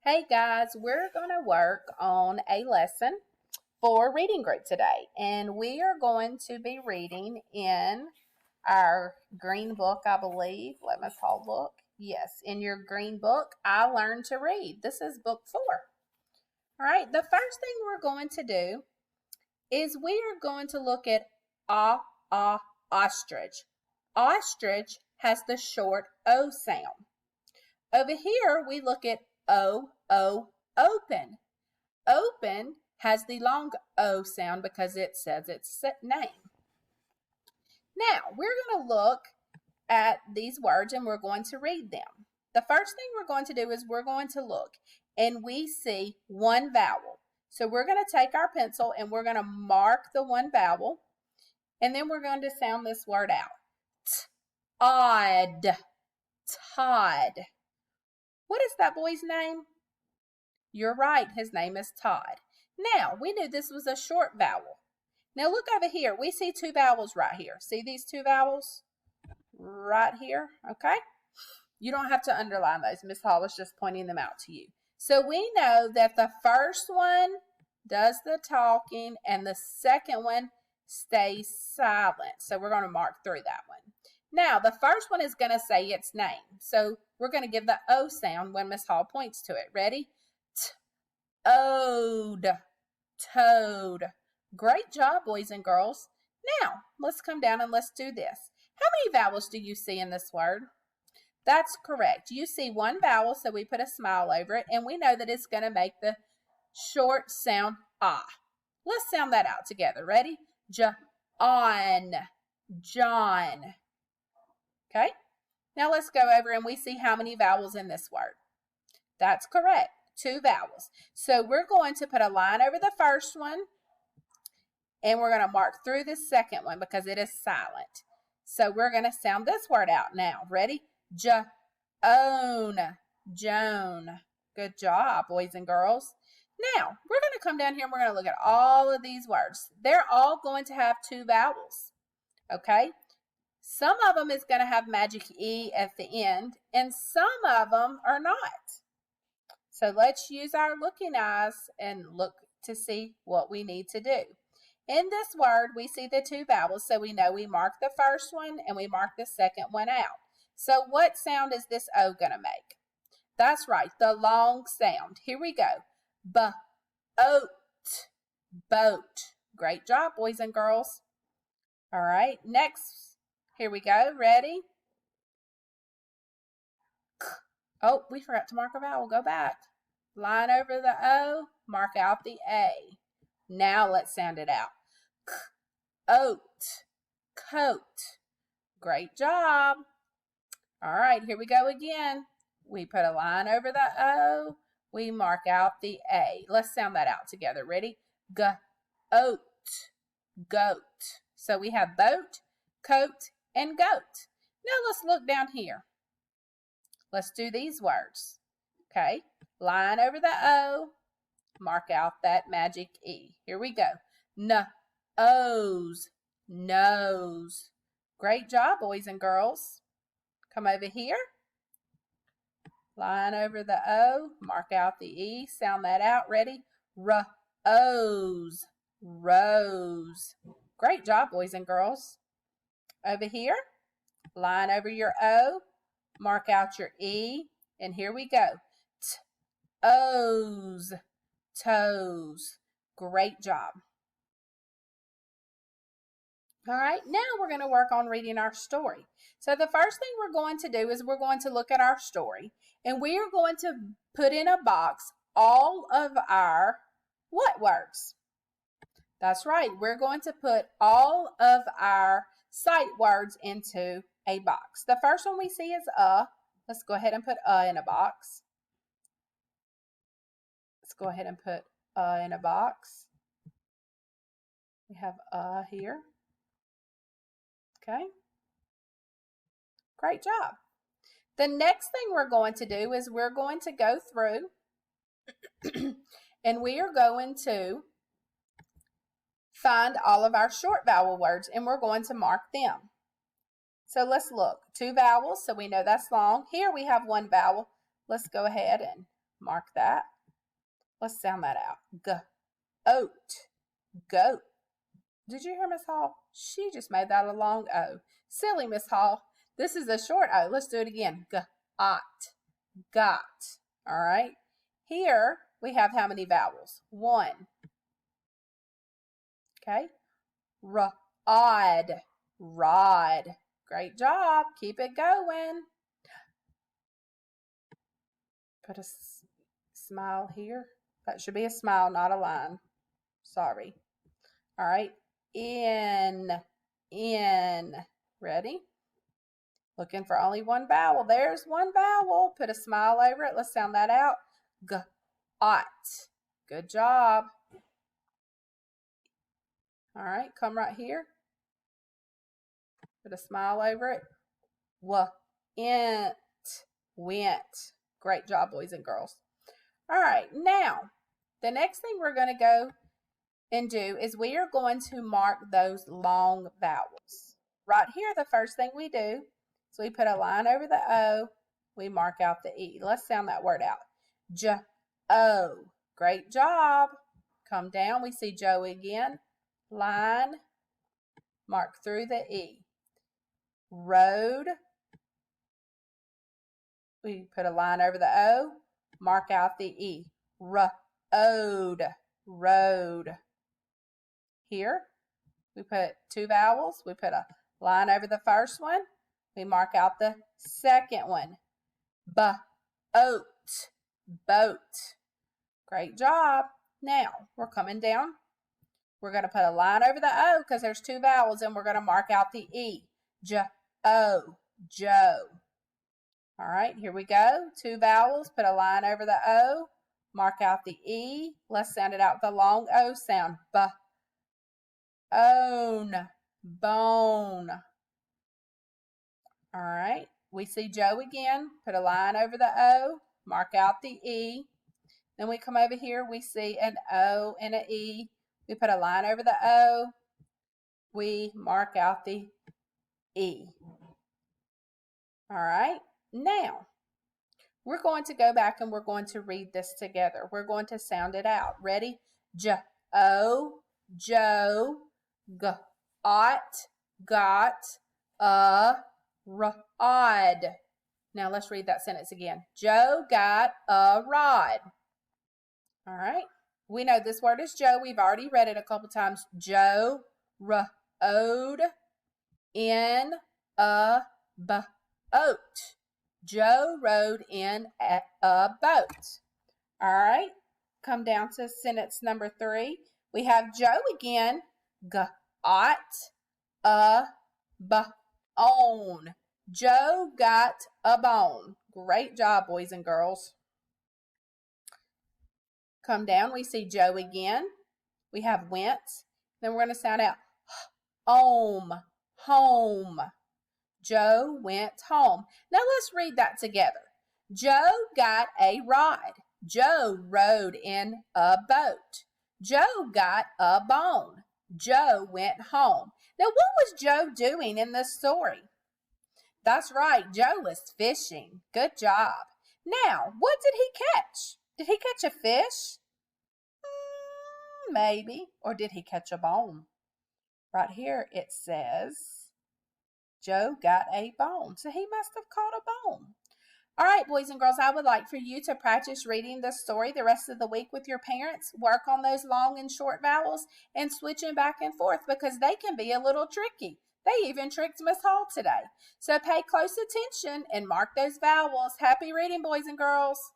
Hey guys, we're going to work on a lesson for reading group today, and we are going to be reading in our green book, I believe. Let Miss Hall look. Yes, in your green book, I Learned to Read. This is book 4. All right, the first thing we're going to do is we are going to look at ostrich. Ostrich has the short O sound. Over here, we look at open. Open has the long O sound because it says its name. Now, we're going to look at these words and we're going to read them. The first thing we're going to do is we're going to look and we see one vowel. So we're going to take our pencil and we're going to mark the one vowel and then we're going to sound this word out. Odd. Todd. What is that boy's name? You're right, his name is Todd. Now, we knew this was a short vowel. Now look over here. We see two vowels right here. See these two vowels? Right here, okay? You don't have to underline those. Miss Hall was just pointing them out to you. So we know that the first one does the talking and the second one stays silent. So we're going to mark through that one. Now, the first one is going to say its name. So we're going to give the O sound when Miss Hall points to it. Ready? Ode. Toad. Great job, boys and girls. Now, let's come down and let's do this. How many vowels do you see in this word? That's correct. You see one vowel, so we put a smile over it, and we know that it's going to make the short sound ah. Let's sound that out together. Ready? John. John. Okay? Now let's go over and we see how many vowels in this word. That's correct. 2 vowels. So we're going to put a line over the first one and we're going to mark through the second one because it is silent. So we're going to sound this word out now. Ready? Joan. Joan. Good job, boys and girls. Now, we're going to come down here and we're going to look at all of these words. They're all going to have 2 vowels. Okay? Some of them is going to have magic E at the end, and some of them are not. So let's use our looking eyes and look to see what we need to do. In this word, we see the 2 vowels, so we know we mark the first one and we mark the second one out. So what sound is this O going to make? That's right, the long sound. Here we go. Boat. Boat. Great job, boys and girls. All right, next. Here we go. Ready? Oh, we forgot to mark a vowel. Go back. Line over the O. Mark out the A. Now let's sound it out. Oat. Coat. Great job. All right, here we go again. We put a line over the O. We mark out the A. Let's sound that out together. Ready? Goat. Goat. So we have boat, coat, and goat. Now let's look down here. Let's do these words. Okay, line over the O, mark out that magic E. Here we go. Nose, nose. Great job, boys and girls. Come over here. Line over the O, mark out the E, sound that out. Ready? Rose, rose. Great job, boys and girls. Over here, line over your O, mark out your E, and here we go. Toes, toes. Great job. All right, now we're going to work on reading our story. So the first thing we're going to do is we're going to look at our story, and we are going to put in a box all of our what words? That's right, we're going to put all of our sight words into a box. The first one we see is Let's go ahead and put in a box. Let's go ahead and put in a box. We have here. Okay. Great job. The next thing we're going to do is we're going to go through and we are going to find all of our short vowel words and we're going to mark them. So let's look. 2 vowels, so we know that's long. Here we have 1 vowel. Let's go ahead and Mark that. Let's sound that out. Goat. Goat. Did you hear Miss Hall? She just made that a long O. Silly Miss Hall. This is a short O. Let's do it again. Got. Got. All right. Here we have how many vowels? 1. Okay. Rod. Rod. Great job. Keep it going. Put a smile here. That should be a smile, not a line. Sorry. All right. In. Ready? Looking for only one vowel. There's one vowel. Put a smile over it. Let's sound that out. Got. Good job. All right. Come right here. Put a smile over it. Went. Great job, boys and girls. All right. Now, the next thing we're going to go and do is we are going to mark those long vowels. Right here, the first thing we do is we put a line over the O. We mark out the E. Let's sound that word out. J-O. Great job. Come down. We see Joe again. Line. Mark through the E. Road. We put a line over the O. Mark out the E. Road. Road. Here, we put 2 vowels. We put a line over the first one. We mark out the second one. Boat. Boat. Great job. Now, we're coming down. We're going to put a line over the O because there's 2 vowels, and we're going to mark out the E. J-O. Joe. All right, here we go. 2 vowels. Put a line over the O. Mark out the E. Let's sound it out with the long O sound. Own. Bone. All right. We see Joe again. Put a line over the O. Mark out the E. Then we come over here. We see an O and an E. We put a line over the O. We mark out the E. All right. Now, we're going to go back and we're going to read this together. We're going to sound it out. Ready? J-O. Joe. Got a rod. Now let's read that sentence again. Joe got a rod. All right. We know this word is Joe. We've already read it a couple times. Joe rode in a boat. Joe rode in a boat. All right. Come down to sentence number 3. We have Joe again. Got a bone. Joe got a bone. Great job, boys and girls. Come down. We see Joe again. We have went. Then we're going to sound out home. Home. Joe went home. Now let's read that together. Joe got a rod. Joe rode in a boat. Joe got a bone. Joe went home. Now, what was Joe doing in this story? That's right, Joe was fishing. Good job. Now, what did he catch? Did he catch a fish? Maybe. Or did he catch a bone? Right here it says Joe got a bone. So he must have caught a bone. All right, boys and girls, I would like for you to practice reading this story the rest of the week with your parents. Work on those long and short vowels and switching back and forth because they can be a little tricky. They even tricked Miss Hall today. So pay close attention and mark those vowels. Happy reading, boys and girls.